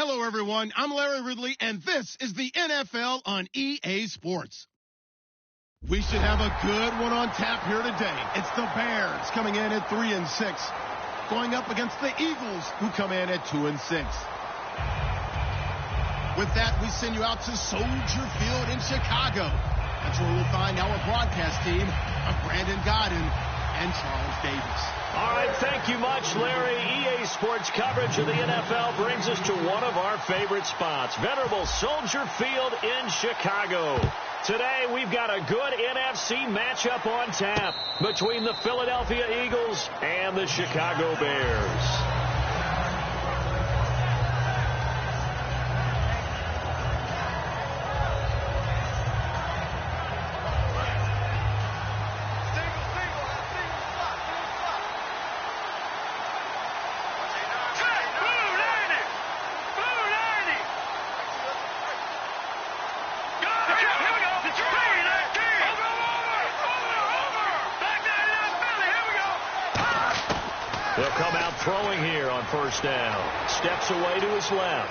Hello, everyone. I'm Larry Ridley, and this is the NFL on EA Sports. We should have a good one on tap here today. It's the Bears coming in at 3-6, going up against the Eagles, who come in at 2-6. With that, we send you out to Soldier Field in Chicago. That's where we'll find our broadcast team of Brandon Godden and Charles Davis. All right, thank you much, Larry. EA Sports coverage of the NFL brings us to one of our favorite spots, venerable Soldier Field in Chicago. Today, we've got a good NFC matchup on tap between the Philadelphia Eagles and the Chicago Bears. He'll come out throwing here on first down. Steps away to his left.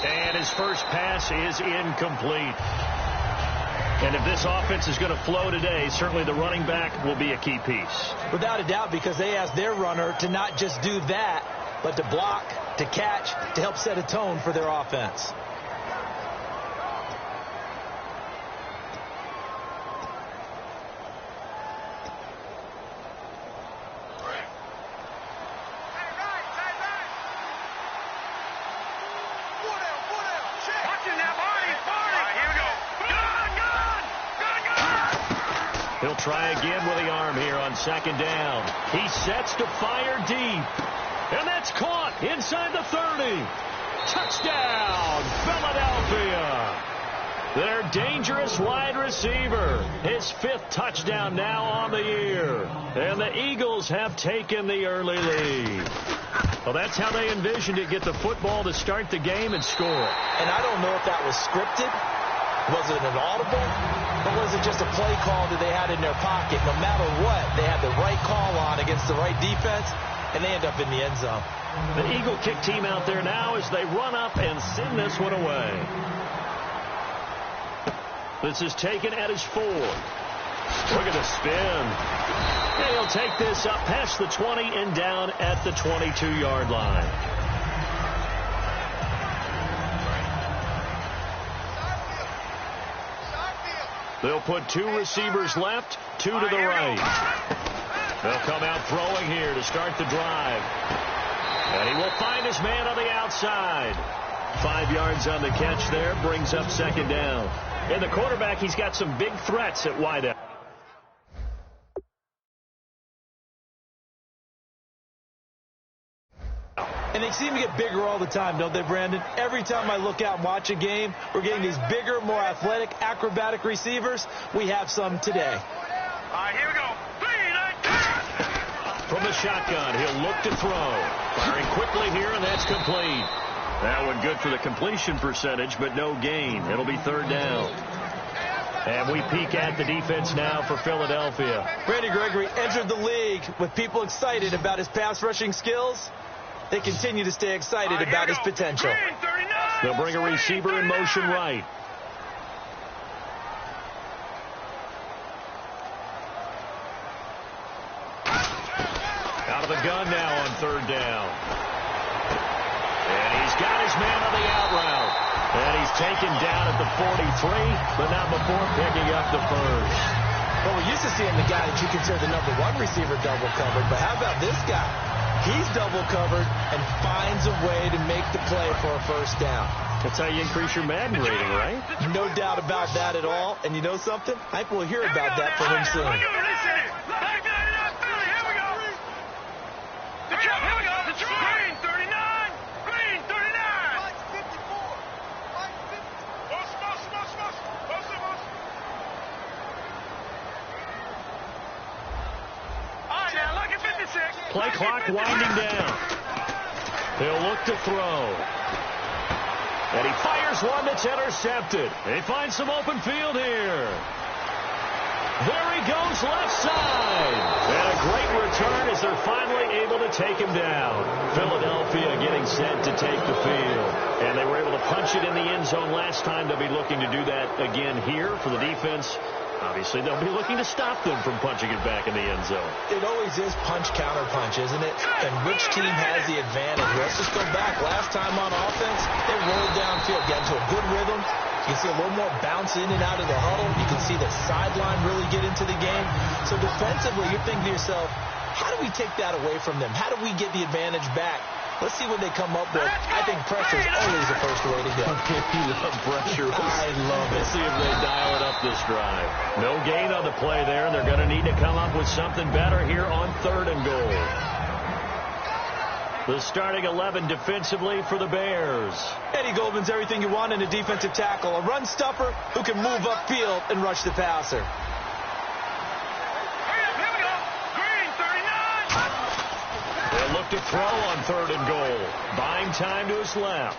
And his first pass is incomplete. And if this offense is going to flow today, certainly the running back will be a key piece. Without a doubt, because they asked their runner to not just do that, but to block, to catch, to help set a tone for their offense. He'll try again with the arm here on second down. He sets to fire deep. And that's caught inside the 30. Touchdown, Philadelphia. Their dangerous wide receiver. His fifth touchdown now on the year. And the Eagles have taken the early lead. Well, that's how they envisioned it, get the football to start the game and score. And I don't know if that was scripted. Was it an audible? Or was it just a play call that they had in their pocket? No matter what, they had the right call on against the right defense, and they end up in the end zone. The Eagle kick team out there now as they run up and send this one away. This is taken at his 4. Look at the spin. And he'll take this up past the 20 and down at the 22-yard line. They'll put 2 receivers left, 2 to the right. They'll come out throwing here to start the drive. And he will find his man on the outside. 5 yards on the catch there, brings up second down. And the quarterback, he's got some big threats at wideout. And they seem to get bigger all the time, don't they, Brandon? Every time I look out and watch a game, we're getting these bigger, more athletic, acrobatic receivers. We have some today. All right, here we go. From the shotgun, he'll look to throw. Firing quickly here, and that's complete. That one good for the completion percentage, but no gain. It'll be third down. And we peek at the defense now for Philadelphia. Randy Gregory entered the league with people excited about his pass rushing skills. They continue to stay excited about his potential. They'll bring a receiver in motion right. Out of the gun now on third down. And he's got his man on the out route. And he's taken down at the 43, but not before picking up the first. Well, we're used to seeing the guy that you consider the number 1 receiver double covered, but how about this guy? He's double covered and finds a way to make the play for a first down. That's how you increase your Madden rating, right? No doubt about that at all. And you know something? I think we'll hear about that from him soon. Play clock winding down. He'll look to throw. And he fires one that's intercepted. He finds some open field here. There he goes left side. And a great return as they're finally able to take him down. Philadelphia getting set to take the field. And they were able to punch it in the end zone last time. They'll be looking to do that again here for the defense. Obviously, they'll be looking to stop them from punching it back in the end zone. It always is punch-counter-punch, isn't it? And which team has the advantage? Let's just go back. Last time on offense, they rolled downfield, got into a good rhythm. You can see a little more bounce in and out of the huddle. You can see the sideline really get into the game. So defensively, you're thinking to yourself, how do we take that away from them? How do we get the advantage back? Let's see what they come up with. I think pressure is always the first way to go. You love pressure. I love it. Let's see if they dial it up this drive. No gain on the play there, and they're going to need to come up with something better here on 3rd and goal. The starting 11 defensively for the Bears. Eddie Goldman's everything you want in a defensive tackle. A run stuffer who can move upfield and rush the passer. They'll look to throw on 3rd and goal. Buying time to his left.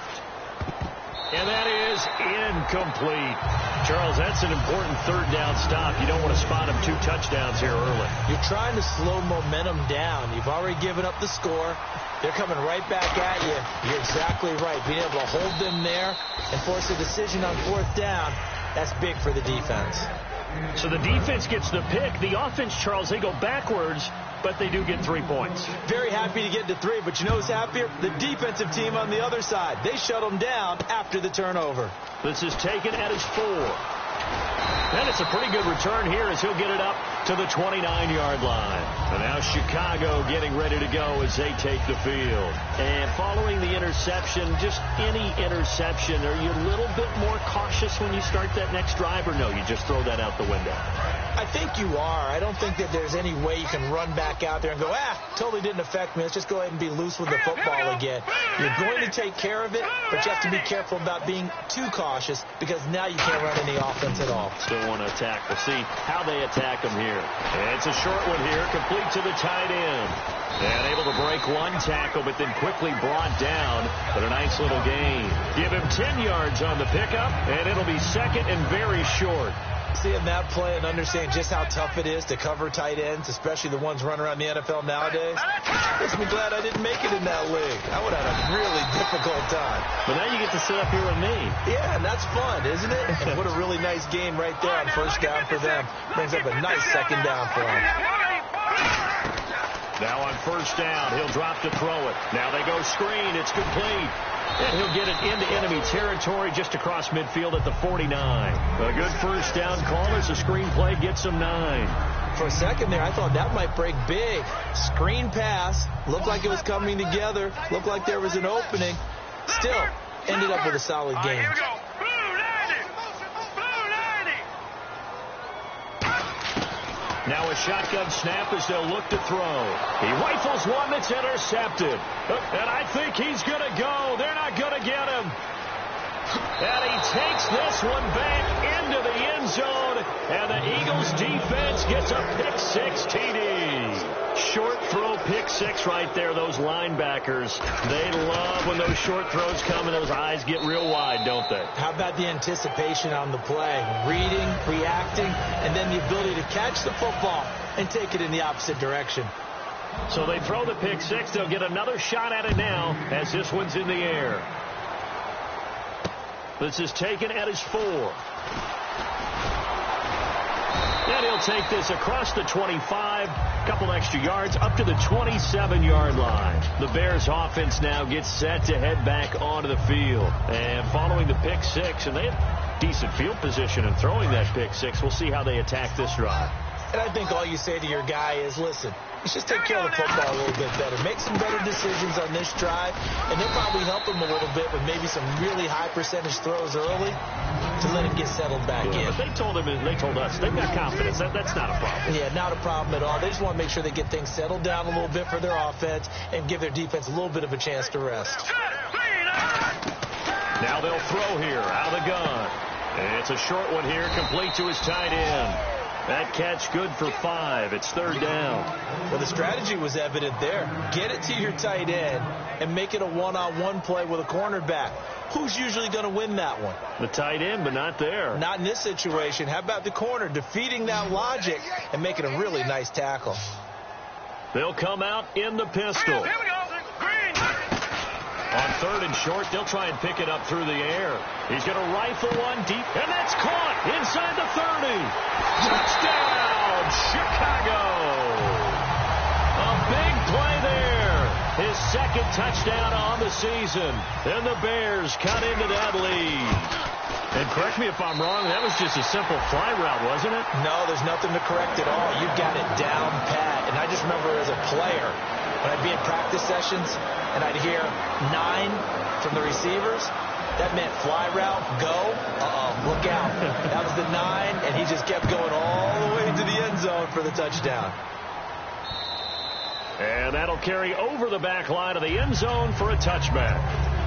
And that is incomplete. Charles, that's an important 3rd down stop. You don't want to spot him 2 touchdowns here early. You're trying to slow momentum down. You've already given up the score. They're coming right back at you. You're exactly right. Being able to hold them there and force a decision on 4th down, that's big for the defense. So the defense gets the pick. The offense, Charles, they go backwards, but they do get 3 points. Very happy to get to 3, but you know who's happier? The defensive team on the other side. They shut them down after the turnover. This is taken at his 4. And it's a pretty good return here as he'll get it up to the 29-yard line. And now Chicago getting ready to go as they take the field. And following the interception, just any interception, are you a little bit more cautious when you start that next drive, or no, you just throw that out the window? I think you are. I don't think that there's any way you can run back out there and go, totally didn't affect me. Let's just go ahead and be loose with the football again. You're going to take care of it, but you have to be careful about being too cautious because now you can't run any offense at all. Still want to attack. We'll see how they attack them here. And it's a short one here, complete to the tight end. And able to break 1 tackle, but then quickly brought down. But a nice little gain. Give him 10 yards on the pickup, and it'll be 2nd and very short. Seeing that play and understanding just how tough it is to cover tight ends, especially the ones running around the NFL nowadays, makes me glad I didn't make it in that league. I would have had a really difficult time. But now you get to sit up here with me. Yeah, and that's fun, isn't it? And what a really nice game right there on 1st down for them. Brings up a nice 2nd down for them. Now on 1st down, he'll drop to throw it. Now they go screen. It's complete. And he'll get it into enemy territory just across midfield at the 49. A good 1st down call as the screen play gets him 9. For a second there, I thought that might break big. Screen pass. Looked like it was coming together. Looked like there was an opening. Still, ended up with a solid game. Here we go. Now a shotgun snap as they'll look to throw. He rifles one that's intercepted. And I think he's going to go. They're not going to get him. And he takes this one back into the end zone. And the Eagles defense gets a pick-6 TD. Short throw pick-6 right there. Those linebackers, they love when those short throws come and those eyes get real wide, don't they? How about the anticipation on the play? Reading, reacting, and then the ability to catch the football and take it in the opposite direction. So they throw the pick-6. They'll get another shot at it now as this one's in the air. This is taken at his 4. And he'll take this across the 25, couple extra yards, up to the 27-yard line. The Bears offense now gets set to head back onto the field. And following the pick-6, and they have decent field position in throwing that pick-6. We'll see how they attack this drive. And I think all you say to your guy is, listen, let's just take care of the football a little bit better. Make some better decisions on this drive, and they'll probably help him a little bit with maybe some really high percentage throws early to let him get settled back in. But they told us they've got confidence. That's not a problem. Yeah, not a problem at all. They just want to make sure they get things settled down a little bit for their offense and give their defense a little bit of a chance to rest. Now they'll throw here out of the gun. And it's a short one here, complete to his tight end. That catch good for 5. It's 3rd down. Well, the strategy was evident there. Get it to your tight end and make it a one-on-one play with a cornerback. Who's usually going to win that one? The tight end, but not there. Not in this situation. How about the corner defeating that logic and making a really nice tackle? They'll come out in the pistol. Here we go. Green. On 3rd and short, they'll try and pick it up through the air. He's going to rifle one deep, and that's caught inside the 30. Touchdown, Chicago. A big play there. His 2nd touchdown on the season. And the Bears cut into that lead. And correct me if I'm wrong, that was just a simple fly route, wasn't it? No, there's nothing to correct at all. You got it down pat. And I just remember as a player, when I'd be in practice sessions and I'd hear 9 from the receivers, that meant fly route, go, look out. That was the 9, and he just kept going all the way to the end zone for the touchdown. And that'll carry over the back line of the end zone for a touchback.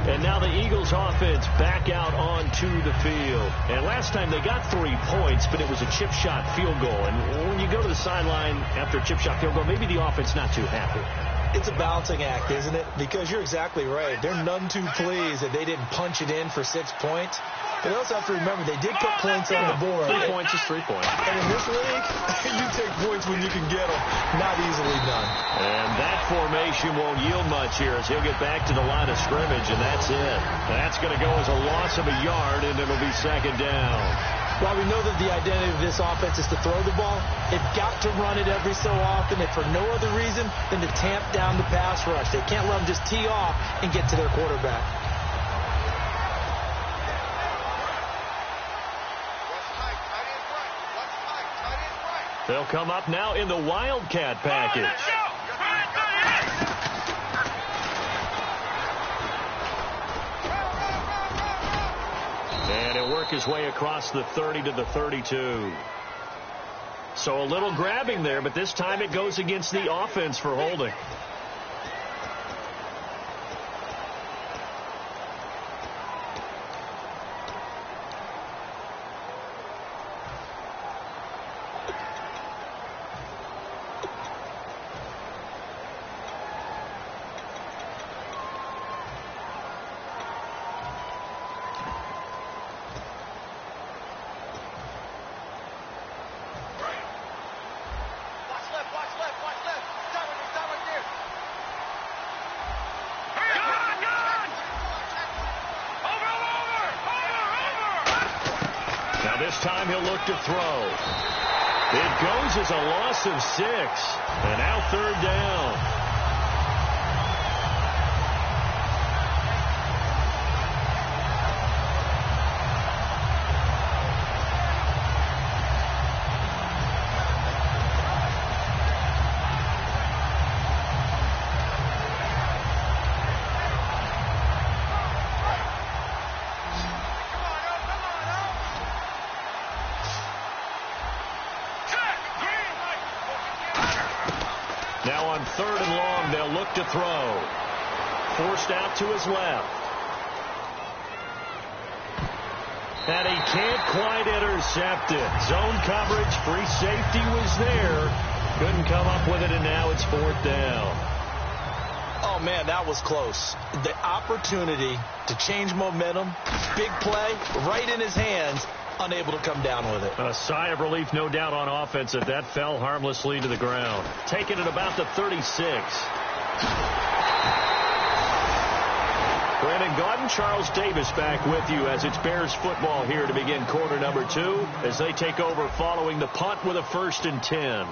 And now the Eagles offense back out onto the field. And last time they got 3 points, but it was a chip shot field goal. And when you go to the sideline after a chip shot field goal, maybe the offense not too happy. It's a balancing act, isn't it? Because you're exactly right. They're none too pleased that they didn't punch it in for 6 points. But they also have to remember they did put points on the board. 3 points is 3 points. And in this league, you take points when you can get them. Not easily done. And that formation won't yield much here as he'll get back to the line of scrimmage, and that's it. That's going to go as a loss of a yard, and it'll be 2nd down. While we know that the identity of this offense is to throw the ball, they've got to run it every so often, and for no other reason than to tamp down the pass rush. They can't let them just tee off and get to their quarterback. They'll come up now in the Wildcat package. And he'll work his way across the 30 to the 32. So a little grabbing there, but this time it goes against the offense for holding. This time he'll look to throw. It goes as a loss of 6. And now 3rd down. Now on 3rd and long, they'll look to throw. Forced out to his left. And he can't quite intercept it. Zone coverage, free safety was there. Couldn't come up with it, and now it's 4th down. Oh, man, that was close. The opportunity to change momentum, big play, right in his hands, unable to come down with it. A sigh of relief, no doubt, on offense if that fell harmlessly to the ground. Taking it about the 36. Brandon Gaudin, Charles Davis back with you as it's Bears football here to begin quarter number 2 as they take over following the punt with a 1st and 10.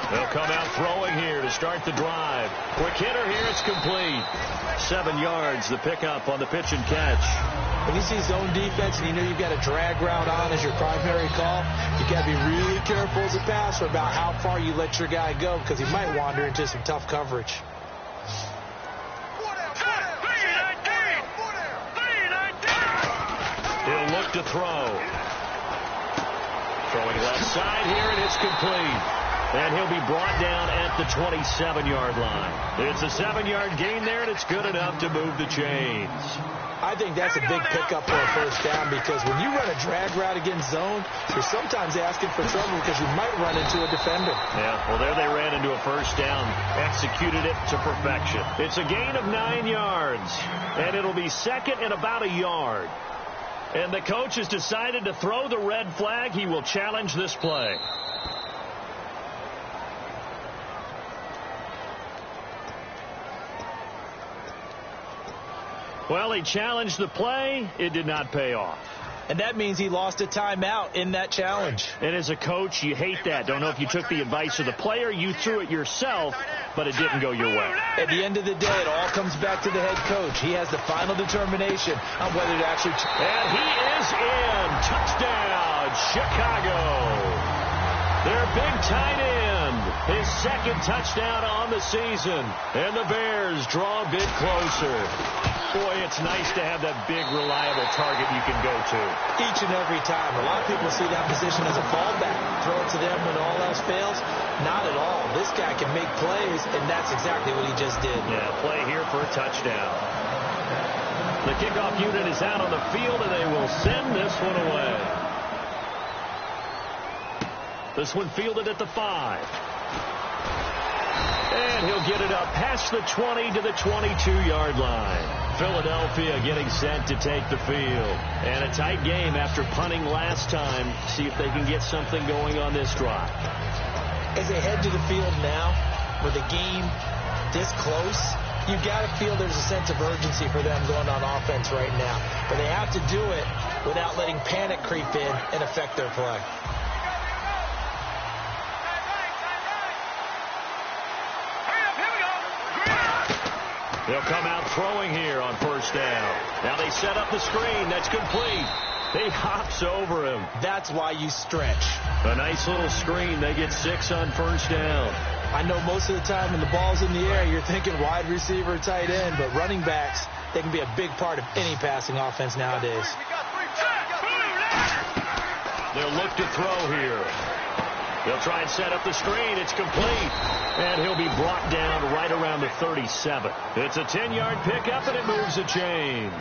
They'll come out throwing here to start the drive. Quick hitter here, it's complete. 7 yards, the pickup on the pitch and catch. When you see zone defense and you know you've got a drag route on as your primary call, you got to be really careful as a passer about how far you let your guy go because he might wander into some tough coverage. He'll look to throw. Throwing left side here, and it's complete. And he'll be brought down at the 27-yard line. It's a 7-yard gain there, and it's good enough to move the chains. I think that's a big pickup for a first down because when you run a drag route against zone, you're sometimes asking for trouble because you might run into a defender. Yeah, well, there they ran into a first down, executed it to perfection. It's a gain of 9 yards, and it'll be second and about a yard. And the coach has decided to throw the red flag. He will challenge this play. Well, he challenged the play. It did not pay off. And that means he lost a timeout in that challenge. And as a coach, you hate that. Don't know if you took the advice of the player, you threw it yourself, but it didn't go your way. At the end of the day, it all comes back to the head coach. He has the final determination on whether to actually... And he is in. Touchdown, Chicago. Their big tight end, his second touchdown on the season. And the Bears draw a bit closer. Boy, it's nice to have that big, reliable target you can go to. Each and every time. A lot of people see that position as a fallback. Throw it to them when all else fails. Not at all. This guy can make plays, and that's exactly what he just did. Yeah, play here for a touchdown. The kickoff unit is out on the field, and they will send this one away. This one fielded at the 5. And he'll get it up past the 20 to the 22-yard line. Philadelphia getting set to take the field. And a tight game after punting last time. See if they can get something going on this drive. As they head to the field now, with a game this close, you've got to feel there's a sense of urgency for them going on offense right now. But they have to do it without letting panic creep in and affect their play. They'll come out throwing here on first down. Now they set up the screen. That's complete. He hops over him. That's why you stretch. A nice little screen. They get 6 on first down. I know most of the time when the ball's in the air, you're thinking wide receiver, tight end, but running backs, they can be a big part of any passing offense nowadays. They'll look to throw here. They'll try and set up the screen. It's complete. And he'll be brought down right around the 37. It's a 10-yard pickup, and it moves the chains.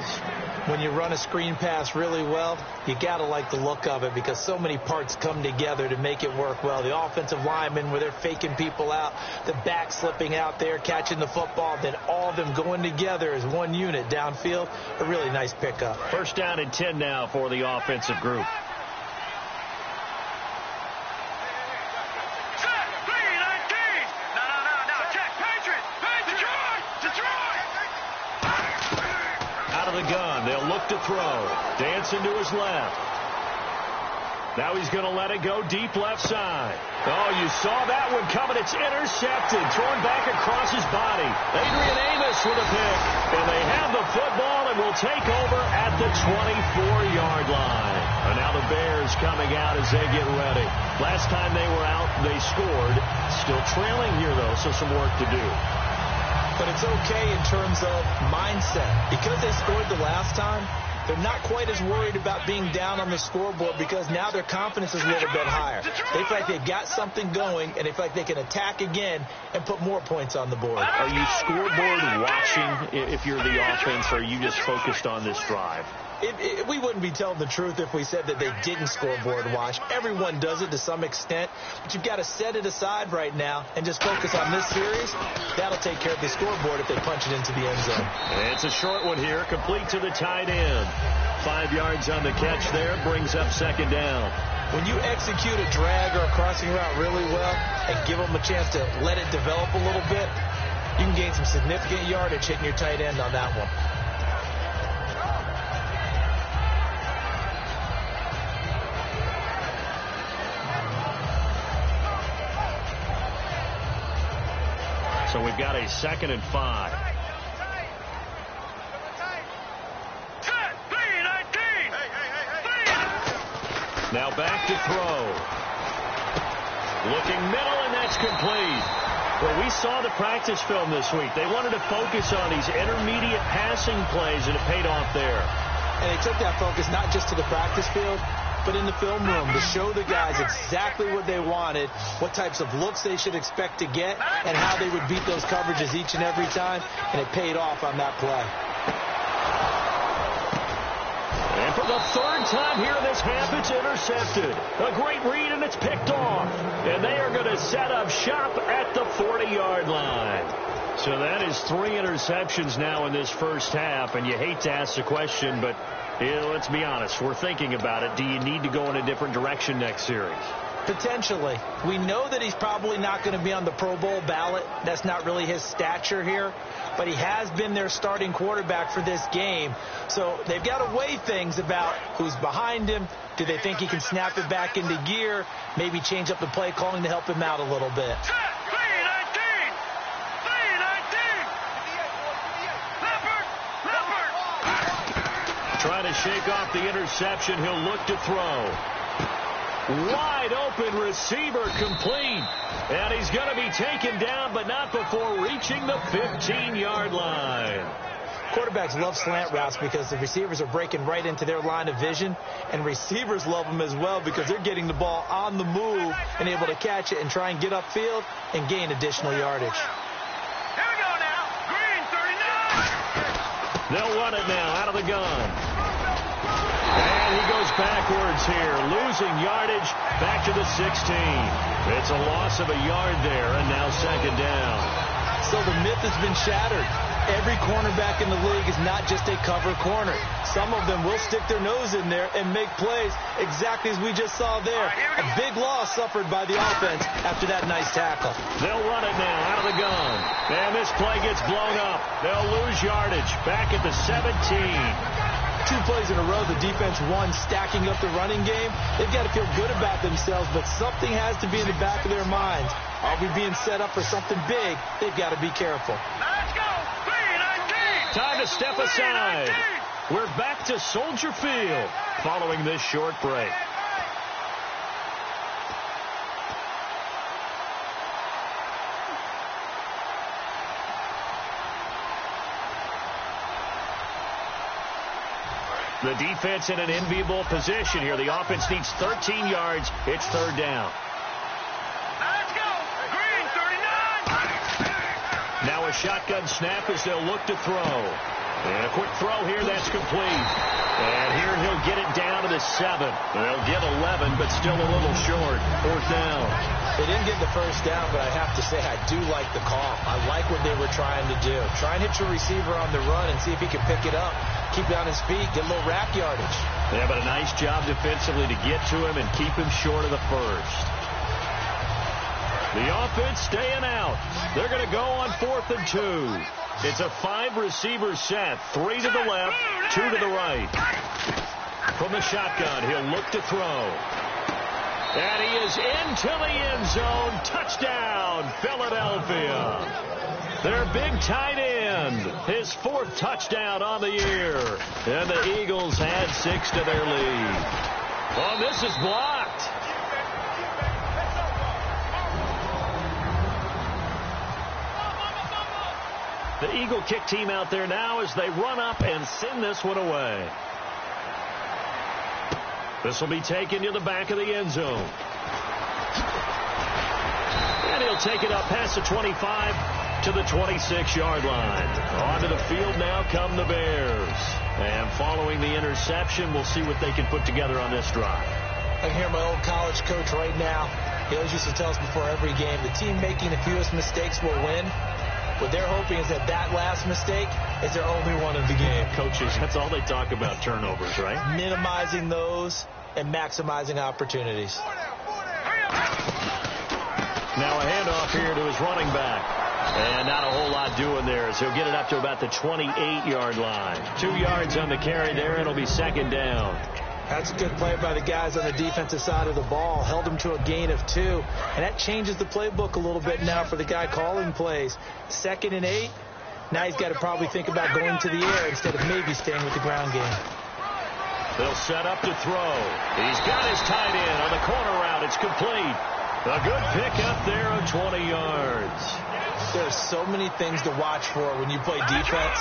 When you run a screen pass really well, you got to like the look of it because so many parts come together to make it work well. The offensive linemen, where they're faking people out, the back slipping out there, catching the football, then all of them going together as one unit downfield. A really nice pickup. First down and 10 now for the offensive group. To throw. Dancing to his left. Now he's going to let it go deep left side. Oh, you saw that one coming. It's intercepted. Thrown back across his body. Adrian Amos with a pick. And they have the football and will take over at the 24-yard line. And now the Bears coming out as they get ready. Last time they were out, they scored. Still trailing here, though, so some work to do. But it's okay in terms of mindset. Because they scored the last time, they're not quite as worried about being down on the scoreboard because now their confidence is a little bit higher. They feel like they've got something going, and they feel like they can attack again and put more points on the board. Are you scoreboard watching if you're the offense, or are you just focused on this drive? We wouldn't be telling the truth if we said that they didn't scoreboard watch. Everyone does it to some extent, but you've got to set it aside right now and just focus on this series. That'll take care of the scoreboard if they punch it into the end zone. It's a short one here, complete to the tight end. 5 yards on the catch there, brings up second down. When you execute a drag or a crossing route really well and give them a chance to let it develop a little bit, you can gain some significant yardage hitting your tight end on that one. So we've got a 2nd and 5. Now back to throw. Looking middle, and that's complete. Well, we saw the practice film this week. They wanted to focus on these intermediate passing plays, and it paid off there. And they took that focus not just to the practice field, but in the film room to show the guys exactly what they wanted, what types of looks they should expect to get, and how they would beat those coverages each and every time, and it paid off on that play. And for the third time here in this half, it's intercepted. A great read, and it's picked off. And they are going to set up shop at the 40-yard line. So that is 3 interceptions now in this first half. And you hate to ask the question, but let's be honest. We're thinking about it. Do you need to go in a different direction next series? Potentially. We know that he's probably not going to be on the Pro Bowl ballot. That's not really his stature here. But he has been their starting quarterback for this game. So they've got to weigh things about who's behind him. Do they think he can snap it back into gear? Maybe change up the play calling to help him out a little bit. Trying to shake off the interception. He'll look to throw. Wide open receiver complete. And he's going to be taken down, but not before reaching the 15-yard line. Quarterbacks love slant routes because the receivers are breaking right into their line of vision, and receivers love them as well because they're getting the ball on the move and able to catch it and try and get upfield and gain additional yardage. Here we go now. Green, 39. They'll run it now out of the gun. And he goes backwards here, losing yardage back to the 16. It's a loss of a yard there, and now second down. So the myth has been shattered. Every cornerback in the league is not just a cover corner. Some of them will stick their nose in there and make plays exactly as we just saw there. A big loss suffered by the offense after that nice tackle. They'll run it now out of the gun. And this play gets blown up. They'll lose yardage back at the 17. 2 plays in a row, the defense won, stacking up the running game. They've got to feel good about themselves, but something has to be in the back of their minds. Are we being set up for something big? They've got to be careful. Let's go. 3-19. Time to step aside. We're back to Soldier Field following this short break. The defense in an enviable position here. The offense needs 13 yards. It's third down. Let's go. Green, 39. Now a shotgun snap as they'll look to throw. And a quick throw here. That's complete. And here he'll get it down to the 7. They'll get 11, but still a little short. Fourth down. They didn't get the first down, but I have to say I do like the call. I like what they were trying to do. Try and hit your receiver on the run and see if he can pick it up. Keep it on his feet, get a little rack yardage. Yeah, but a nice job defensively to get to him and keep him short of the first. The offense staying out. They're going to go on 4th and 2. It's a 5-receiver set. 3 to the left, 2 to the right. From the shotgun, he'll look to throw. And he is into the end zone. Touchdown, Philadelphia. Their big tight end, his 4th touchdown on the year. And the Eagles add 6 to their lead. Oh, this is blocked. The Eagle kick team out there now as they run up and send this one away. This will be taken to the back of the end zone. And he'll take it up past the 25 to the 26-yard line. Onto the field now come the Bears. And following the interception, we'll see what they can put together on this drive. I can hear my old college coach right now. He always used to tell us before every game, the team making the fewest mistakes will win. What they're hoping is that last mistake is their only one of the game. Coaches, that's all they talk about, turnovers, right? Minimizing those and maximizing opportunities. Now a handoff here to his running back. And not a whole lot doing there as he'll get it up to about the 28-yard line. 2 yards on the carry there, and it'll be second down. That's a good play by the guys on the defensive side of the ball. Held him to a gain of 2. And that changes the playbook a little bit now for the guy calling plays. 2nd and 8. Now he's got to probably think about going to the air instead of maybe staying with the ground game. They'll set up to throw. He's got his tight end on the corner route. It's complete. A good pickup there of 20 yards. There are so many things to watch for when you play defense,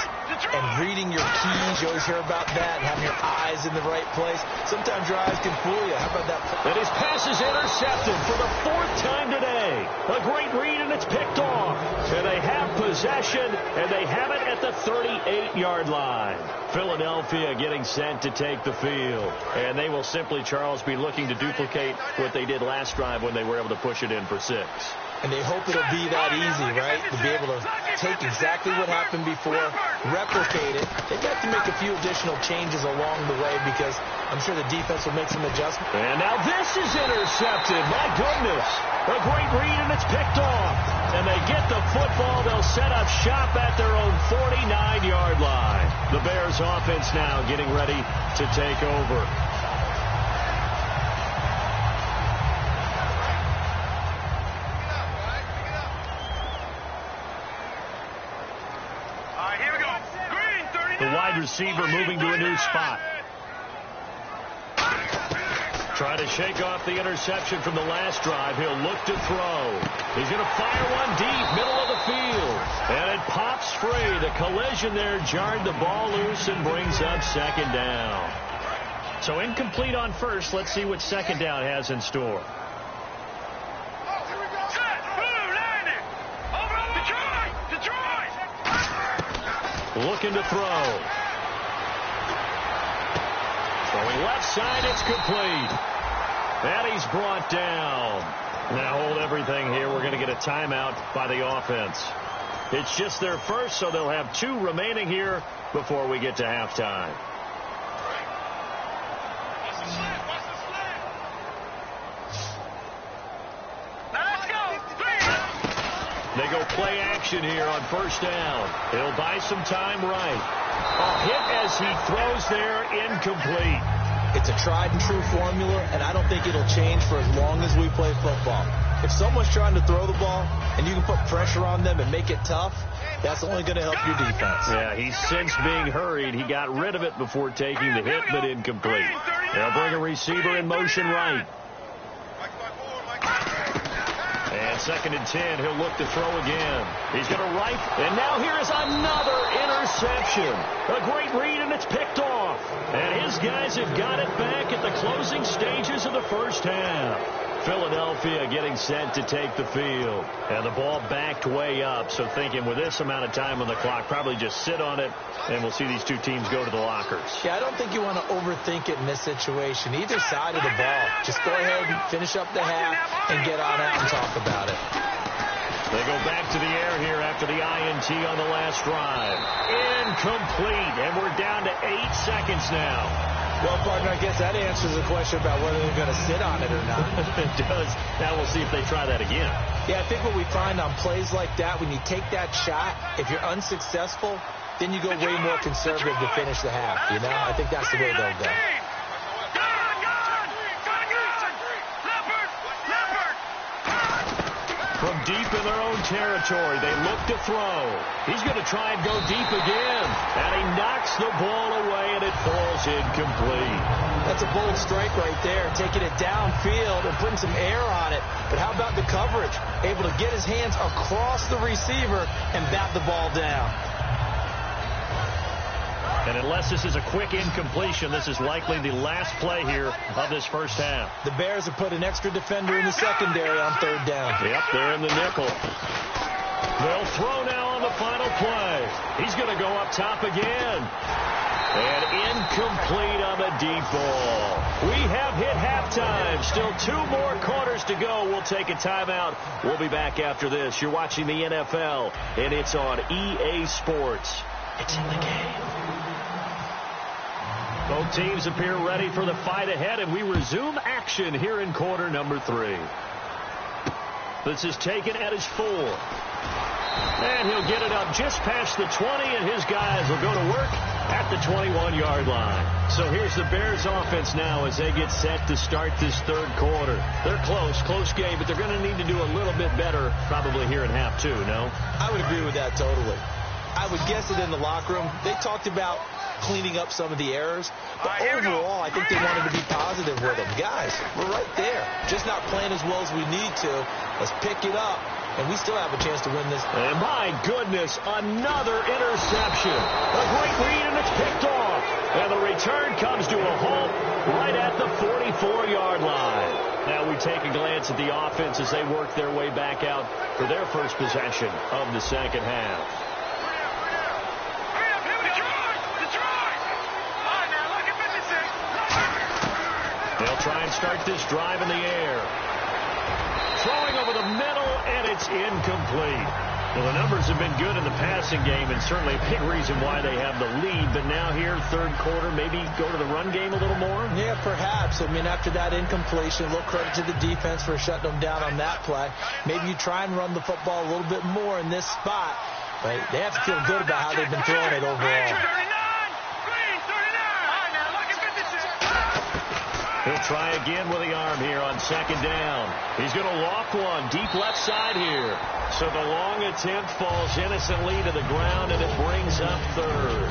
and reading your keys, you always hear about that, and having your eyes in the right place. Sometimes your eyes can fool you. How about that? And his pass is intercepted for the 4th time today. A great read, and it's picked off. And they have possession, and they have it at the 38-yard line. Philadelphia getting set to take the field. And they will simply, Charles, be looking to duplicate what they did last drive when they were able to push it in for 6. And they hope it'll be that easy, right? To be able to take exactly what happened before, replicate it. They've got to make a few additional changes along the way because I'm sure the defense will make some adjustments. And now this is intercepted. My goodness. A great read, and it's picked off. And they get the football. They'll set up shop at their own 49-yard line. The Bears offense now getting ready to take over. The wide receiver moving to a new spot. Trying to shake off the interception from the last drive. He'll look to throw. He's going to fire one deep, middle of the field. And it pops free. The collision there jarred the ball loose and brings up 2nd down. So incomplete on first. Let's see what 2nd down has in store. Looking to throw. Throwing left side, it's complete. And he's brought down. Now hold everything here. We're going to get a timeout by the offense. It's just their first, so they'll have 2 remaining here before we get to halftime. They go play action here on 1st down. He'll buy some time right. A hit as he throws there, incomplete. It's a tried and true formula, and I don't think it'll change for as long as we play football. If someone's trying to throw the ball and you can put pressure on them and make it tough, that's only going to help your defense. Yeah, he's since being hurried. He got rid of it before taking the hit, but incomplete. They'll bring a receiver in motion right. And 2nd and 10, he'll look to throw again. He's going to right, and now here is another interception. A great read, and it's picked off. And his guys have got it back at the closing stages of the 1st half. Philadelphia getting set to take the field. And the ball backed way up, so thinking with this amount of time on the clock, probably just sit on it, and we'll see these 2 teams go to the lockers. Yeah, I don't think you want to overthink it in this situation. Either side of the ball. Just go ahead and finish up the half and get on out and talk about it. They go back to the air here after the INT on the last drive. Incomplete, and we're down to 8 seconds now. Well, partner, I guess that answers the question about whether they're going to sit on it or not. It does. Now we'll see if they try that again. Yeah, I think what we find on plays like that, when you take that shot, if you're unsuccessful, then you go way more conservative to finish the half, you know? I think that's the way they'll go. From deep in their own territory, they look to throw. He's going to try and go deep again. And he knocks the ball away, and it falls incomplete. That's a bold strike right there, taking it downfield and putting some air on it. But how about the coverage? Able to get his hands across the receiver and bat the ball down. And unless this is a quick incompletion, this is likely the last play here of this 1st half. The Bears have put an extra defender in the secondary on 3rd down. Yep, they're in the nickel. They'll throw now on the final play. He's going to go up top again. And incomplete on the deep ball. We have hit halftime. Still 2 more quarters to go. We'll take a timeout. We'll be back after this. You're watching the NFL, and it's on EA Sports. It's in the game. Both teams appear ready for the fight ahead, and we resume action here in quarter number 3. This is taken at his 4. And he'll get it up just past the 20, and his guys will go to work at the 21-yard line. So here's the Bears offense now as they get set to start this 3rd quarter. They're close game, but they're going to need to do a little bit better probably here in half 2, no? I would agree with that totally. I would guess that in the locker room, they talked about cleaning up some of the errors. But overall, I think they wanted to be positive with them. Guys, we're right there. Just not playing as well as we need to. Let's pick it up and we still have a chance to win this. And my goodness, another interception. A great read, and it's picked off. And the return comes to a halt right at the 44-yard line. Now we take a glance at the offense as they work their way back out for their first possession of the second half. They'll try and start this drive in the air. Throwing over the middle, and it's incomplete. Well, the numbers have been good in the passing game, and certainly a big reason why they have the lead. But now here, third quarter, maybe go to the run game a little more? Yeah, perhaps. I mean, after that incompletion, a little credit to the defense for shutting them down on that play. Maybe you try and run the football a little bit more in this spot. But they have to feel good about how they've been throwing it overall. He'll try again with the arm here on second down. He's going to walk one deep left side here. So the long attempt falls innocently to the ground, and it brings up third.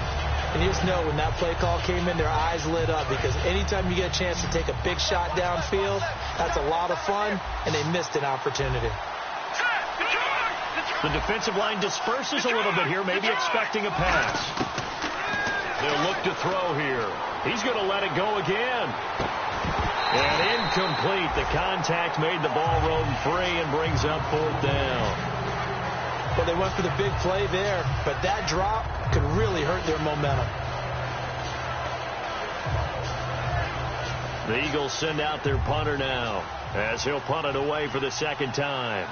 And you just know when that play call came in, their eyes lit up, because anytime you get a chance to take a big shot downfield, that's a lot of fun, and they missed an opportunity. The defensive line disperses a little bit here, maybe expecting a pass. They'll look to throw here. He's going to let it go again. And incomplete. The contact made the ball roam free and brings up fourth down. Well, they went for the big play there, but that drop could really hurt their momentum. The Eagles send out their punter now as he'll punt it away for the second time.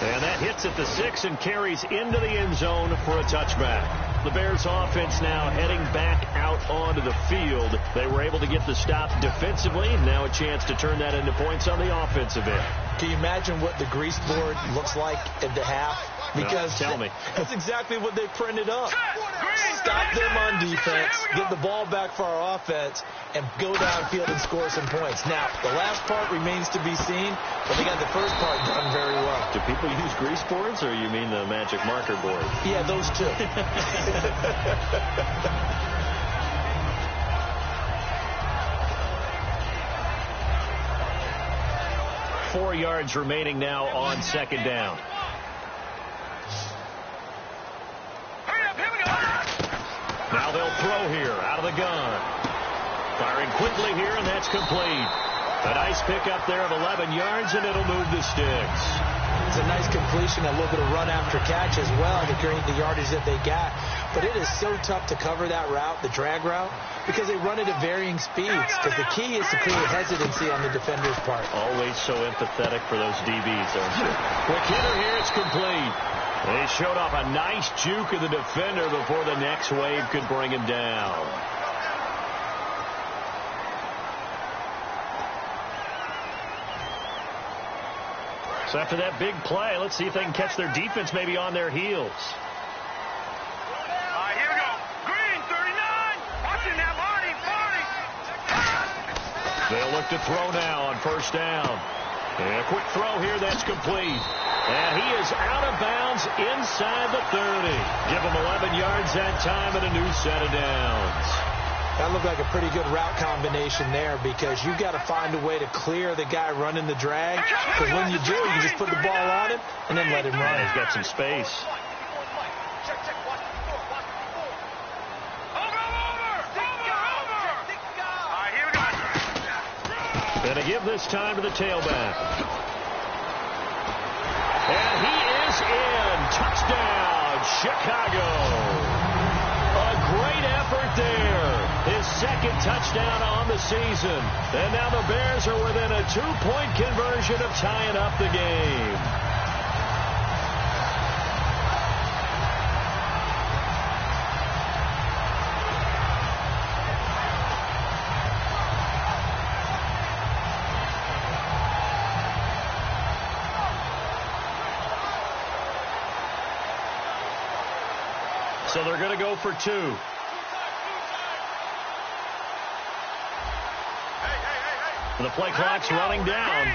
And that hits at the 6 and carries into the end zone for a touchback. The Bears offense now heading back out onto the field. They were able to get the stop defensively. Now a chance to turn that into points on the offensive end. Can you imagine what the grease board looks like at the half? Because tell me. That's exactly what they printed up. Stop them on defense, get the ball back for our offense, and go downfield and score some points. Now, the last part remains to be seen, but they got the first part done very well. Do people use grease boards, or you mean the magic marker board? Yeah, those two. 4 yards remaining now on second down. Now they'll throw here out of the gun. Firing quickly here, and that's complete. A nice pickup there of 11 yards, and it'll move the sticks. It's a nice completion, a little bit of run after catch as well to create the yardage that they got. But it is so tough to cover that route, the drag route, because they run it at varying speeds. Because the key is to create hesitancy on the defender's part. Always so empathetic for those DBs, aren't you? Quick hitter here, it's complete. They showed off a nice juke of the defender before the next wave could bring him down. So after that big play, let's see if they can catch their defense maybe on their heels. All right, here we go. Green, 39. Watching that, Marty. They'll look to throw now on first down. And a quick throw here, that's complete. And he is out of bounds inside the 30. Give him 11 yards that time and a new set of downs. That looked like a pretty good route combination there, because you've got to find a way to clear the guy running the drag. Because when you do, you just put the ball on him and then let him run. Yeah, he's got some space. Gonna give this time to the tailback. And he is in. Touchdown, Chicago. A great effort there. His second touchdown on the season. And now the Bears are within a 2-point conversion of tying up the game. So they're going to go for two. The play clock's running down.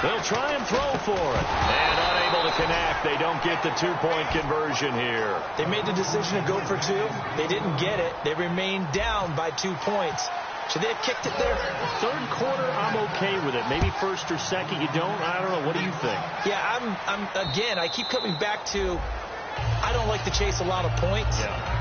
They'll try and throw for it. And unable to connect. They don't get the two-point conversion here. They made the decision to go for two. They didn't get it. They remained down by 2 points. Should they have kicked it there? Third quarter, I'm okay with it. Maybe first or second, you don't. I don't know. What do you think? Yeah, again, I keep coming back to I don't like to chase a lot of points,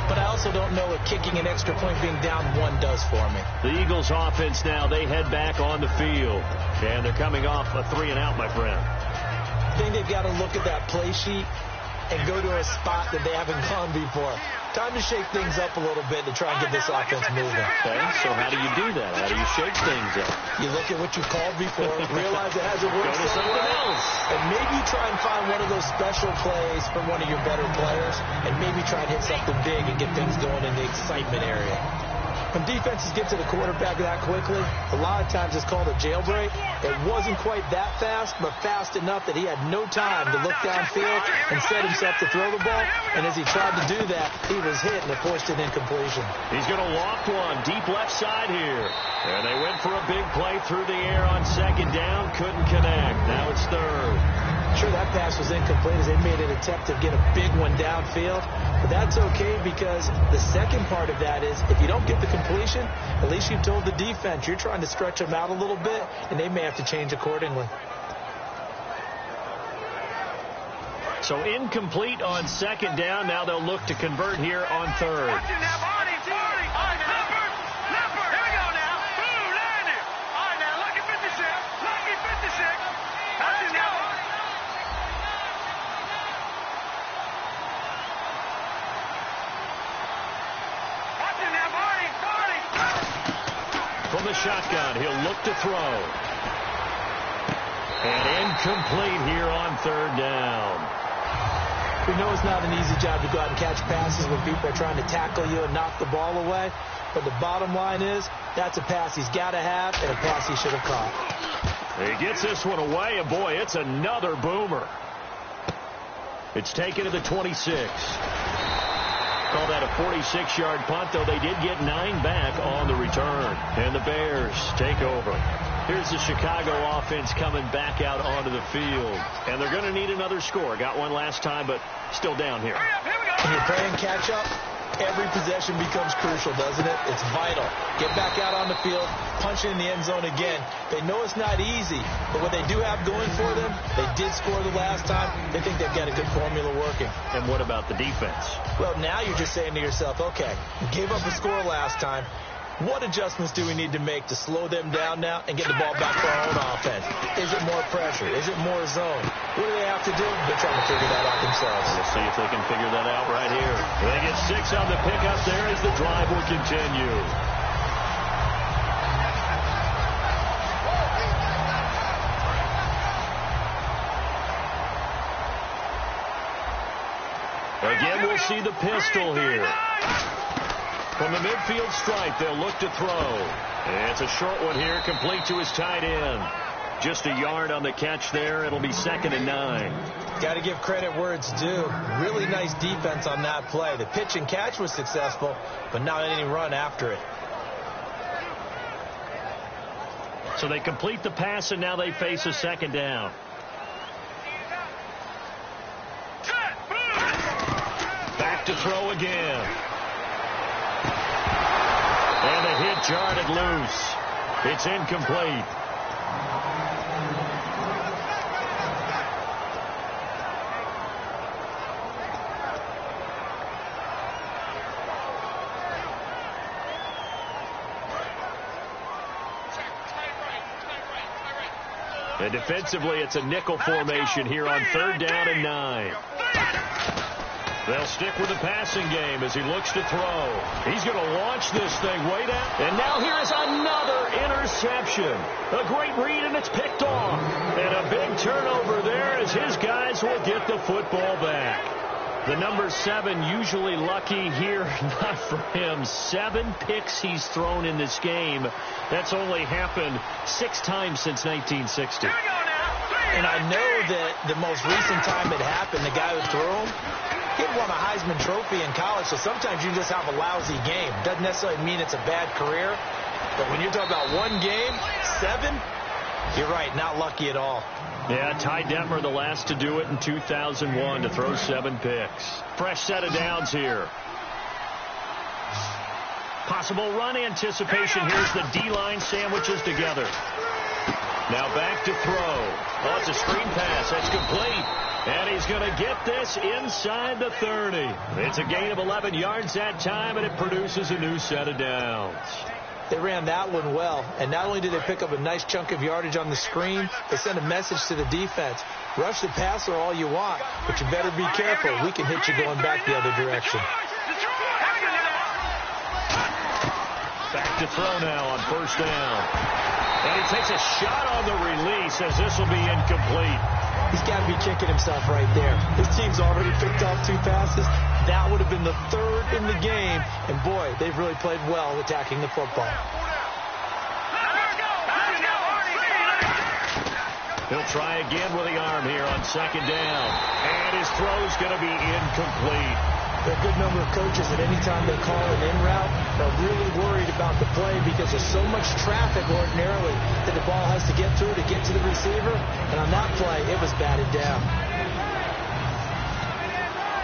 but I also don't know what kicking an extra point being down 1 does for me. The Eagles offense now, they head back on the field. And they're coming off a 3-and-out, my friend. I think they've got to look at that play sheet and go to a spot that they haven't gone before. Time to shake things up a little bit to try and get this offense moving. Okay, so how do you do that? How do you shake things up? You look at what you called before, realize it hasn't worked Go to something else. and maybe try and find one of those special plays from one of your better players, and maybe try and hit something big and get things going in the excitement area. When defenses get to the quarterback that quickly, a lot of times it's called a jailbreak. It wasn't quite that fast, but fast enough that he had no time to look downfield and set himself to throw the ball. And as he tried to do that, he was hit and it forced an incompletion. He's going to loft one deep left side here. And they went for a big play through the air on second down. Couldn't connect. Now it's third. Sure, that pass was incomplete as they made an attempt to get a big one downfield. But that's okay because the second part of that is if you don't get the completion, at least you've told the defense you're trying to stretch them out a little bit, and they may have to change accordingly. So incomplete on second down. Now they'll look to convert here on third. From the shotgun, he'll look to throw. And incomplete here on third down. We know it's not an easy job to go out and catch passes when people are trying to tackle you and knock the ball away. But the bottom line is, that's a pass he's got to have and a pass he should have caught. He gets this one away, and boy, it's another boomer. It's taken to the 26. Call that a 46-yard punt, though they did get 9 back on the return. And the Bears take over. Here's the Chicago offense coming back out onto the field. And they're going to need another score. Got one last time, but still down here. When you're playing catch-up, every possession becomes crucial, doesn't it? It's vital. Get back out on the field, punch it in the end zone again. They know it's not easy, but what they do have going for them, they did score the last time. They think they've got a good formula working. And what about the defense? Well, now you're just saying to yourself, okay, we gave up a score last time. What adjustments do we need to make to slow them down now and get the ball back to our own offense? Is it more pressure? Is it more zone? What do they have to do? They're trying to figure that out themselves. We'll see if they can figure that out right here. They get 6 on the pickup there as the drive will continue. Again, we'll see the pistol here. From the midfield stripe, they'll look to throw. And it's a short one here, complete to his tight end. Just a yard on the catch there. It'll be 2nd and 9. Got to give credit where it's due. Really nice defense on that play. The pitch and catch was successful, but not any run after it. So they complete the pass, and now they face a 2nd down. Back to throw again. And the hit jarred it loose. It's incomplete. And defensively, it's a nickel formation here on 3rd down and 9. They'll stick with the passing game as he looks to throw. He's going to launch this thing way down. And now here is another interception. A great read, and it's picked off. And a big turnover there as his guys will get the football back. The number 7 usually lucky here, not for him. 7 picks he's thrown in this game. That's only happened 6 times since 1960. And I know that the most recent time it happened, the guy who threw him, he won a Heisman Trophy in college, so sometimes you just have a lousy game. Doesn't necessarily mean it's a bad career, but when you're talking about one game, 7, You're right, not lucky at all. Yeah, Ty Detmer, the last to do it in 2001, to throw 7 picks. Fresh set of downs here. Possible run anticipation. Here's the D-line sandwiches together. Now back to throw. Oh, it's a screen pass. That's complete. And he's going to get this inside the 30. It's a gain of 11 yards that time, and it produces a new set of downs. They ran that one well, and not only did they pick up a nice chunk of yardage on the screen, they sent a message to the defense. Rush the passer all you want, but you better be careful. We can hit you going back the other direction. Back to throw now on first down. And he takes a shot on the release as this will be incomplete. He's got to be kicking himself right there. His team's already picked off 2 passes. That would have been the 3rd in the game. And, boy, they've really played well attacking the football. He'll try again with the arm here on second down. And his throw's going to be incomplete. There are a good number of coaches that any time they call an in route, they're really worried about the play because there's so much traffic ordinarily that the ball has to get through to get to the receiver. And on that play, it was batted down.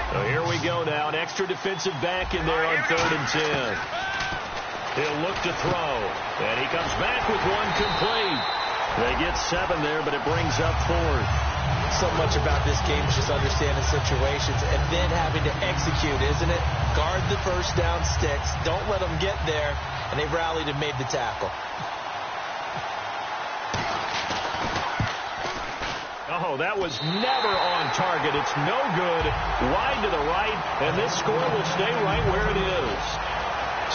So here we go now. An extra defensive back in there on 3rd and 10. He'll look to throw. And he comes back with one complete. They get 7 there, but it brings up 4th. So much about this game is just understanding situations and then having to execute, isn't it? Guard the first down sticks. Don't let them get there. And they rallied and made the tackle. Oh, that was never on target. It's no good. Wide to the right, and this score will stay right where it is.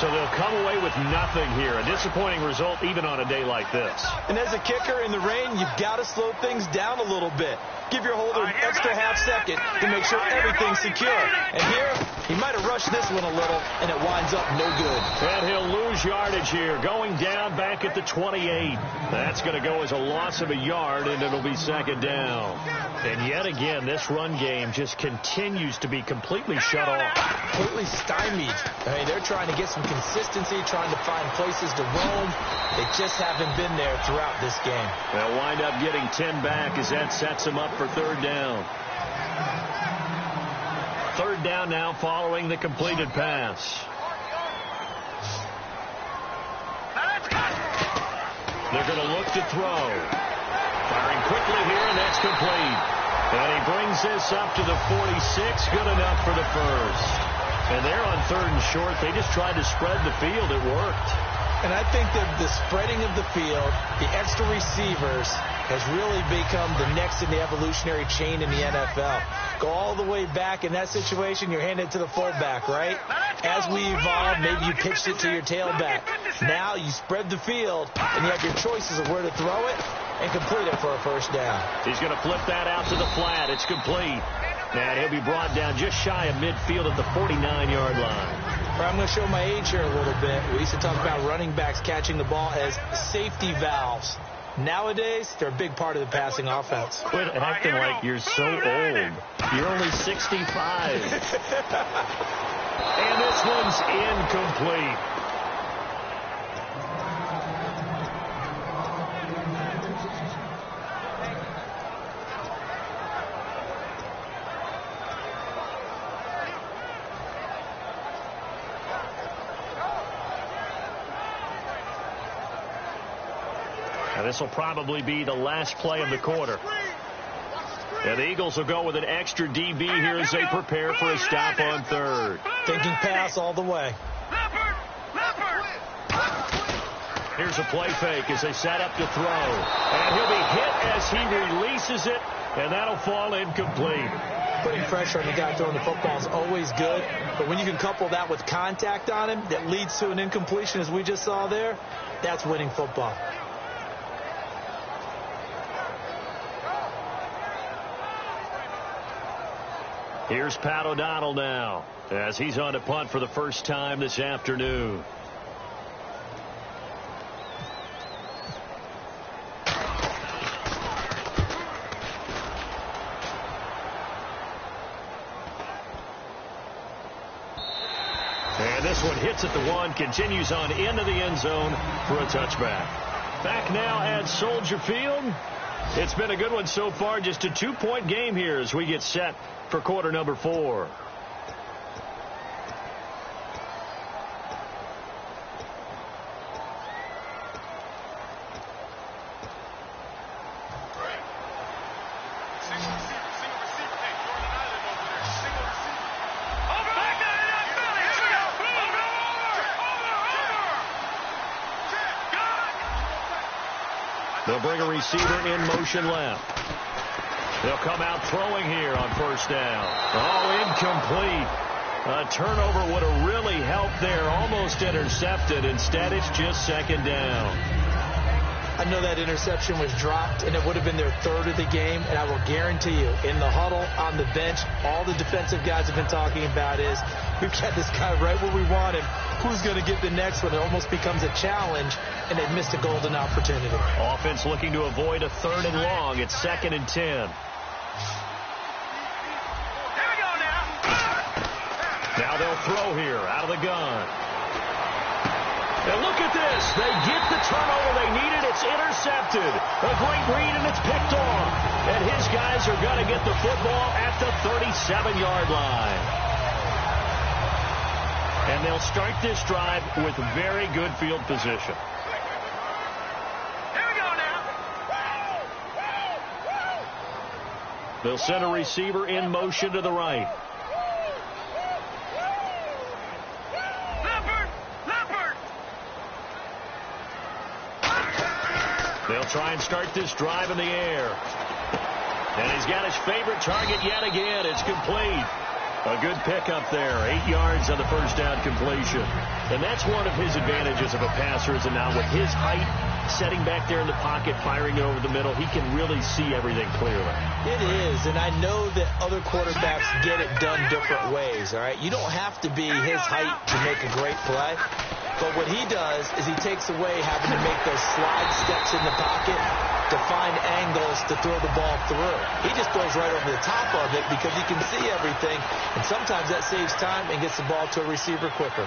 So they'll come away with nothing here. A disappointing result even on a day like this. And as a kicker in the rain, you've got to slow things down a little bit. Give your holder an extra half second to make sure everything's secure. And here, he might have rushed this one a little, and it winds up no good. And he'll lose yardage here, going down back at the 28. That's going to go as a loss of a yard, and it'll be second down. And yet again, this run game just continues to be completely shut off. Completely stymied. I mean, they're trying to get some consistency, trying to find places to roam. They just haven't been there throughout this game. They'll wind up getting 10 back as that sets them up for 3rd down. 3rd down now following the completed pass. They're going to look to throw. Firing quickly here, and that's complete. And he brings this up to the 46. Good enough for the first. And they're on 3rd and short. They just tried to spread the field. It worked. And I think that the spreading of the field, the extra receivers, has really become the next in the evolutionary chain in the NFL. Go all the way back in that situation, you're handing it to the fullback, right? As we evolve, maybe you pitched it to your tailback. Now you spread the field, and you have your choices of where to throw it and complete it for a first down. He's going to flip that out to the flat. It's complete. And he'll be brought down just shy of midfield at the 49-yard line. I'm going to show my age here a little bit. We used to talk about running backs catching the ball as safety valves. Nowadays, they're a big part of the passing offense. Quit acting like you're so old. You're only 65. And this one's incomplete. This will probably be the last play of the quarter. And the Eagles will go with an extra DB here as they prepare for a stop on 3rd. Thinking pass all the way. Here's a play fake as they set up to throw. And he'll be hit as he releases it, and that'll fall incomplete. Putting pressure on the guy throwing the football is always good, but when you can couple that with contact on him that leads to an incompletion, as we just saw there, that's winning football. Here's Pat O'Donnell now as he's on to punt for the first time this afternoon. And this one hits at the 1, continues on into the end zone for a touchback. Back now at Soldier Field. It's been a good one so far. Just a 2-point game here as we get set for quarter number 4. They'll bring a receiver in motion left. They'll come out throwing here on first down. Oh, incomplete. A turnover would have really helped there. Almost intercepted. Instead, it's just second down. I know that interception was dropped, and it would have been their third of the game, and I will guarantee you, in the huddle, on the bench, all the defensive guys have been talking about is, we've got this guy right where we want him. Who's going to get the next one? It almost becomes a challenge, and they've missed a golden opportunity. Offense looking to avoid a 3rd and long. It's 2nd and 10. Now they'll throw here out of the gun. And look at this. They get the turnover they needed. It's intercepted. A great read, and it's picked off. And his guys are going to get the football at the 37-yard line. And they'll start this drive with very good field position. Here we go now. They'll send a receiver in motion to the right. They'll try and start this drive in the air. And he's got his favorite target yet again. It's complete. A good pickup there. 8 yards on the first down completion. And that's one of his advantages of a passer, is now with his height, setting back there in the pocket, firing it over the middle, he can really see everything clearly. It is, and I know that other quarterbacks get it done different ways, all right? You don't have to be his height to make a great play. But what he does is he takes away having to make those slide steps in the pocket to find angles to throw the ball through. He just throws right over the top of it because he can see everything, and sometimes that saves time and gets the ball to a receiver quicker.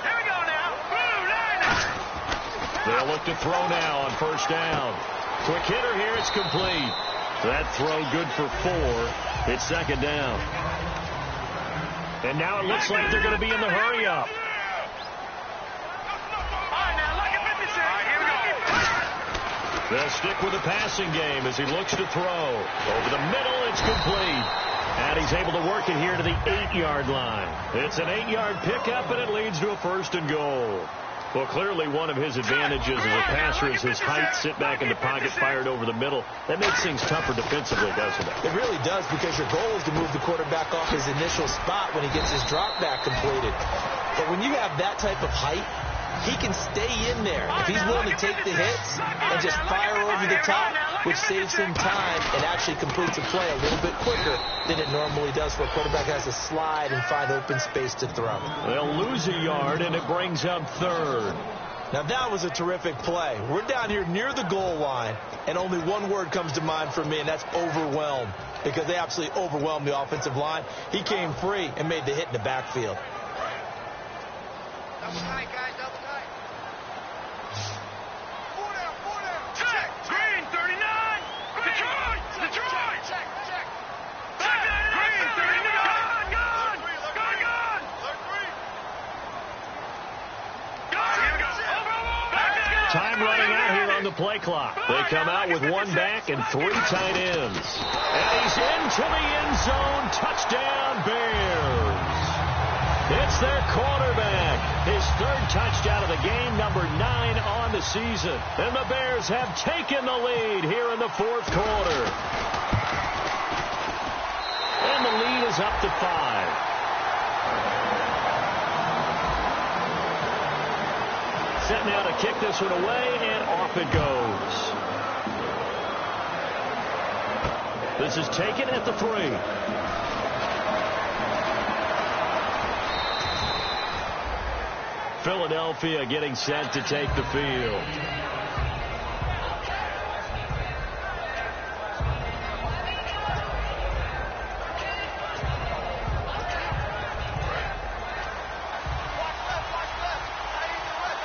Here we go now. They'll look to throw now on first down. Quick hitter here. It's complete. That throw good for 4. It's second down. And now it looks like they're going to be in the hurry-up. They'll stick with the passing game as he looks to throw. Over the middle, it's complete. And he's able to work it here to the 8-yard line. It's an 8-yard pickup, and it leads to a 1st and goal. Well, clearly one of his advantages as a passer is his height, sit back in the pocket, fired over the middle. That makes things tougher defensively, doesn't it? It really does, because your goal is to move the quarterback off his initial spot when he gets his drop back completed. But when you have that type of height, he can stay in there if he's willing to take the hits and just fire over the top, which saves him time and actually completes a play a little bit quicker than it normally does, where a quarterback has to slide and find open space to throw. They'll lose a yard, and it brings up 3rd. Now, that was a terrific play. We're down here near the goal line, and only one word comes to mind for me, and that's overwhelmed, because they absolutely overwhelmed the offensive line. He came free and made the hit in the backfield. Double tight, guys, double tight. 4 down, 4 down. Check. Green, 39. Detroit. Detroit. Check. Green, 39. Gone. Time running out here on the play clock. They come out with 1 back and 3 tight ends. And he's into the end zone. Touchdown, Bears. It's their quarterback. His 3rd touchdown of the game, number 9 on the season. And the Bears have taken the lead here in the 4th quarter. And the lead is up to 5. Set now to kick this one away, and off it goes. This is taken at the 3. Philadelphia getting set to take the field.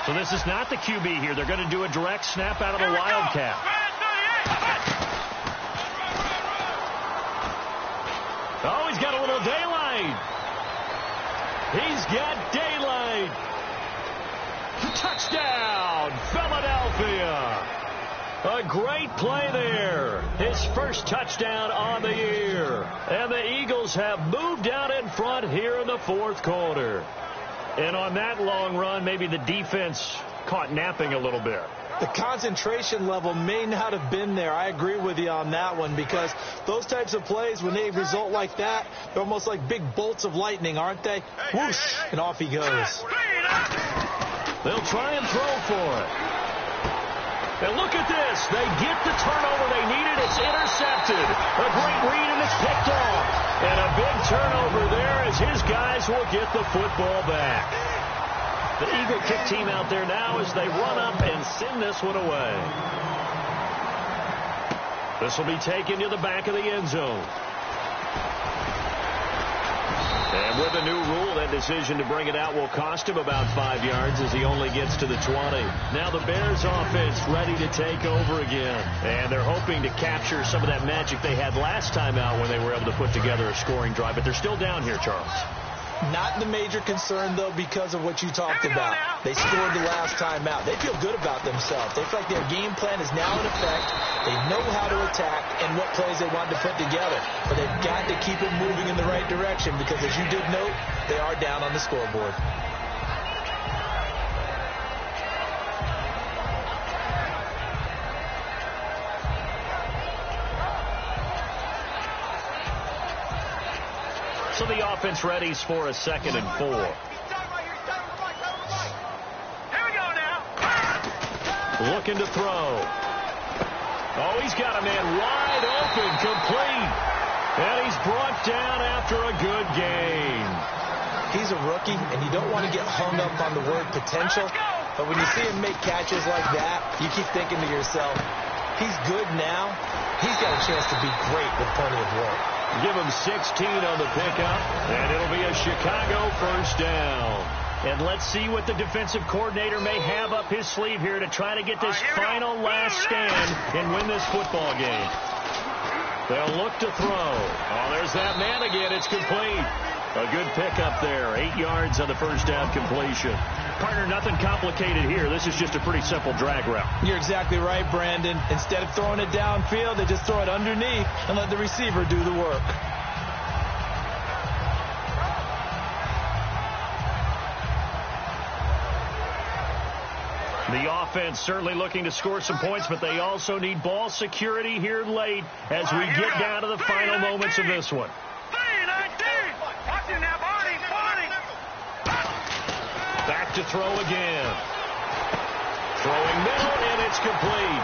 So this is not the QB here. They're going to do a direct snap out of the Wildcat. Oh, he's got a little daylight. He's got daylight. Touchdown, Philadelphia. A great play there. His first touchdown on the year. And the Eagles have moved out in front here in the fourth quarter. And on that long run, maybe the defense caught napping a little bit. The concentration level may not have been there. I agree with you on that one, because those types of plays, when they result like that, they're almost like big bolts of lightning, aren't they? Whoosh, and off he goes. They'll try and throw for it. And look at this. They get the turnover they needed. It's intercepted. A great read, and it's picked off. And a big turnover there as his guys will get the football back. The Eagle kick team out there now as they run up and send this one away. This will be taken to the back of the end zone. And with a new rule, that decision to bring it out will cost him about 5 yards as he only gets to the 20. Now the Bears offense ready to take over again. And they're hoping to capture some of that magic they had last time out when they were able to put together a scoring drive. But they're still down here, Charles. Not the major concern, though, because of what you talked about. They scored the last time out. They feel good about themselves. They feel like their game plan is now in effect. They know how to attack and what plays they want to put together. But they've got to keep it moving in the right direction because, as you did note, they are down on the scoreboard. So the offense readies for a 2nd and 4. Here we go now. Looking to throw. Oh, he's got a man wide open, complete. And he's brought down after a good game. He's a rookie, and you don't want to get hung up on the word potential. But when you see him make catches like that, you keep thinking to yourself, he's good now. He's got a chance to be great with plenty of work. Give him 16 on the pickup, and it'll be a Chicago first down. And let's see what the defensive coordinator may have up his sleeve here to try to get this final last stand and win this football game. They'll look to throw. Oh, there's that man again. It's complete. A good pickup there. 8 yards on the first down completion. Partner, nothing complicated here. This is just a pretty simple drag route. You're exactly right, Brandon. Instead of throwing it downfield, they just throw it underneath and let the receiver do the work. The offense certainly looking to score some points, but they also need ball security here late as we get down to the final moments of this one. Back to throw again. Throwing middle, and it's complete.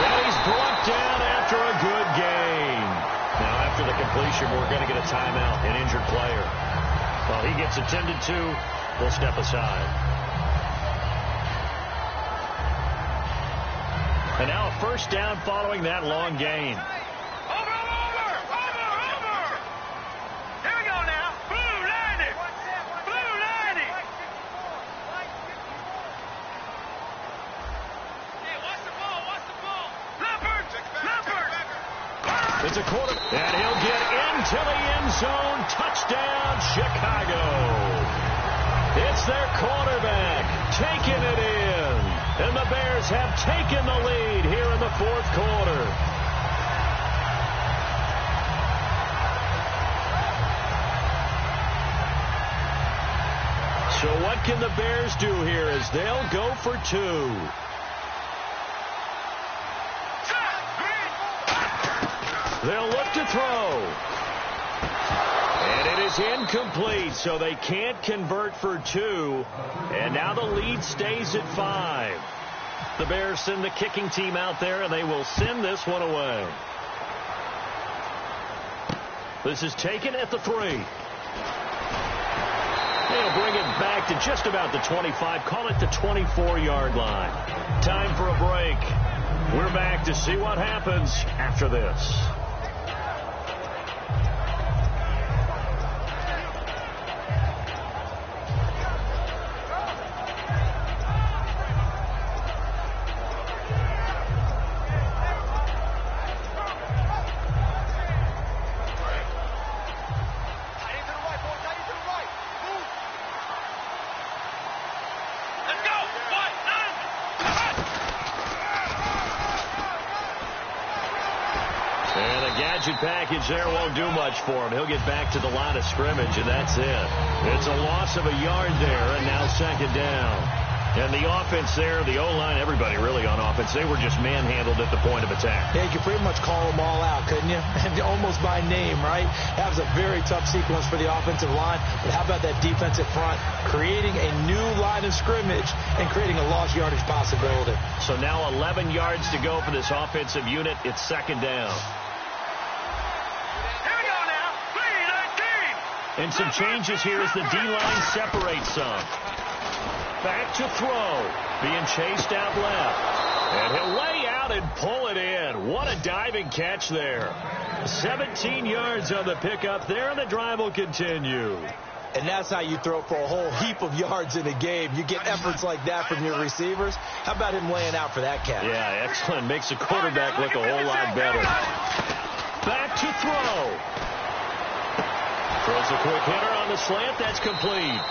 And he's brought down after a good game. Now, after the completion, we're going to get a timeout, an injured player. While he gets attended to, we'll step aside. And now a first down following that long gain. It's a quarter, and he'll get into the end zone. Touchdown, Chicago. It's their quarterback taking it in. And the Bears have taken the lead here in the fourth quarter. So what can the Bears do here as they'll go for 2? They'll look to throw. And it is incomplete, so they can't convert for 2. And now the lead stays at 5. The Bears send the kicking team out there, and they will send this one away. This is taken at the 3. They'll bring it back to just about the 25. Call it the 24-yard line. Time for a break. We're back to see what happens after this. rigid package there won't do much for him. He'll get back to the line of scrimmage, and that's it. It's a loss of a yard there, and now second down. And the offense there, the O-line, everybody really on offense, they were just manhandled at the point of attack. Yeah, you could pretty much call them all out, couldn't you? And almost by name, right? That was a very tough sequence for the offensive line. But how about that defensive front creating a new line of scrimmage and creating a lost yardage possibility? So now 11 yards to go for this offensive unit. It's second down. Here we go now. 3-19. And some changes here as the D-line separates some. Back to throw. Being chased out left. And he'll lay out and pull it in. What a diving catch there. 17 yards on the pickup there, and the drive will continue. And that's how you throw for a whole heap of yards in a game. You get efforts like that from your receivers. How about him laying out for that catch? Yeah, excellent. Makes the quarterback look a whole lot better. Back to throw. Throws a quick hitter on the slant. That's complete.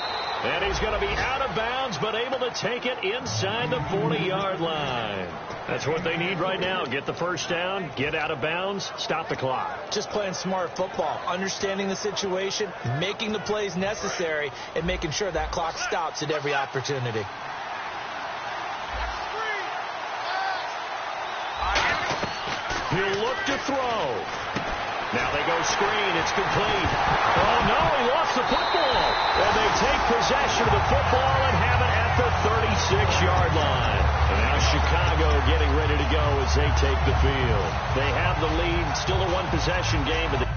And he's going to be out of bounds, but able to take it inside the 40-yard line. That's what they need right now. Get the first down, get out of bounds, stop the clock. Just playing smart football, understanding the situation, making the plays necessary, and making sure that clock stops at every opportunity. He'll look to throw. Now they go screen. It's complete. Oh, no, he lost the football. And they take possession of the football and have it at the 36-yard line. And now Chicago getting ready to go as they take the field. They have the lead. Still a one-possession game. But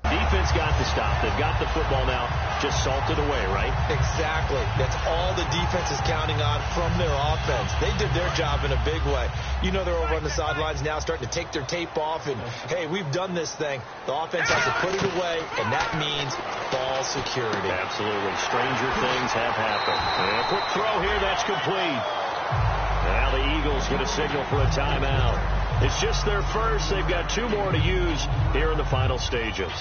defense got the stop. They've got the football now. Just salted away, right? Exactly. That's all the defense is counting on from their offense. They did their job in a big way. You know they're over on the sidelines now starting to take their tape off and, hey, we've done this thing. The offense has to put it away, and that means ball security. Absolutely. Stranger things have happened. And a quick throw here. That's complete. Now the Eagles get a signal for a timeout. It's just their first. They've got two more to use here in the final stages.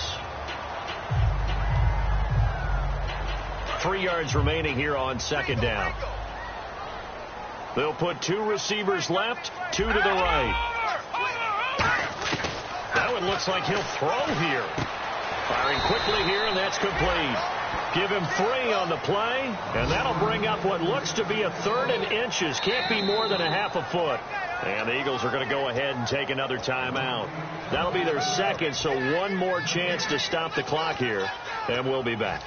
3 yards remaining here on second down. They'll put two receivers left, two to the right. Now it looks like he'll throw here. Firing quickly here, and that's complete. Give him 3 on the play, and that'll bring up what looks to be a 3rd and inches. Can't be more than a half a foot. And the Eagles are going to go ahead and take another timeout. That'll be their second, so one more chance to stop the clock here, and we'll be back.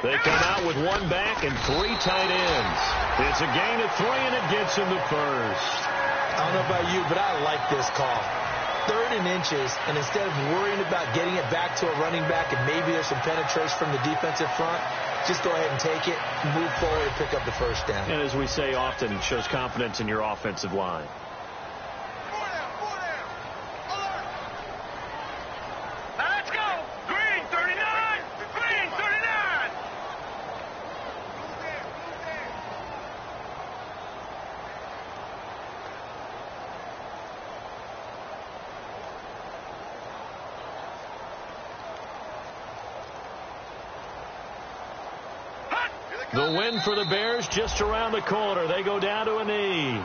They come out with one back and 3 tight ends. It's a gain of 3, and it gets him the first. I don't know about you, but I like this call. 3rd and inches, and instead of worrying about getting it back to a running back and maybe there's some penetration from the defensive front, just go ahead and take it, move forward, and pick up the first down. And as we say often, it shows confidence in your offensive line. Let's go. Green 39. Green 39. The win for the Bears just around the corner. They go down to a knee.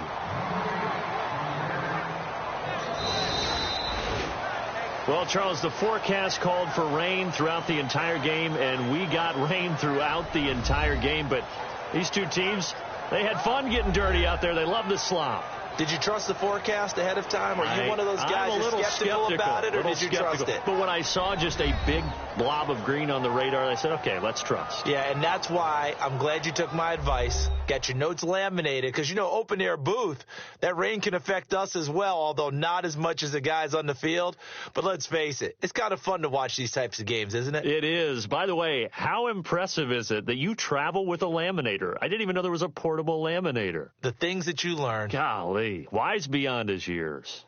Well, Charles, the forecast called for rain throughout the entire game, and we got rain throughout the entire game. But these two teams, they had fun getting dirty out there. They love the slop. Did you trust the forecast ahead of time? Or are you one of those guys who's skeptical about it, or did you trust it? But when I saw just a big blob of green on the radar, I said, okay, let's trust. Yeah, and that's why I'm glad you took my advice. Got your notes laminated, because, you know, open-air booth, that rain can affect us as well, although not as much as the guys on the field. But let's face it, it's kind of fun to watch these types of games, isn't it? It is. By the way, how impressive is it that you travel with a laminator? I didn't even know there was a portable laminator. The things that you learn. Golly, wise beyond his years.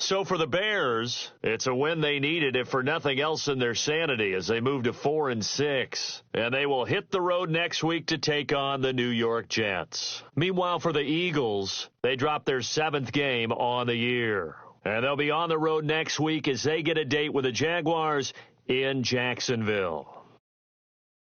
So for the Bears, it's a win they needed, if for nothing else than their sanity, as they move to 4-6. And they will hit the road next week to take on the New York Jets. Meanwhile, for the Eagles, they dropped their 7th game on the year. And they'll be on the road next week as they get a date with the Jaguars in Jacksonville.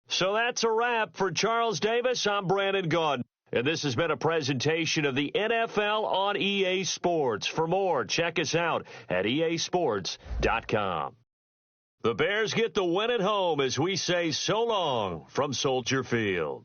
So that's a wrap. For Charles Davis, I'm Brandon Gaudin. And this has been a presentation of the NFL on EA Sports. For more, check us out at easports.com. The Bears get the win at home as we say so long from Soldier Field.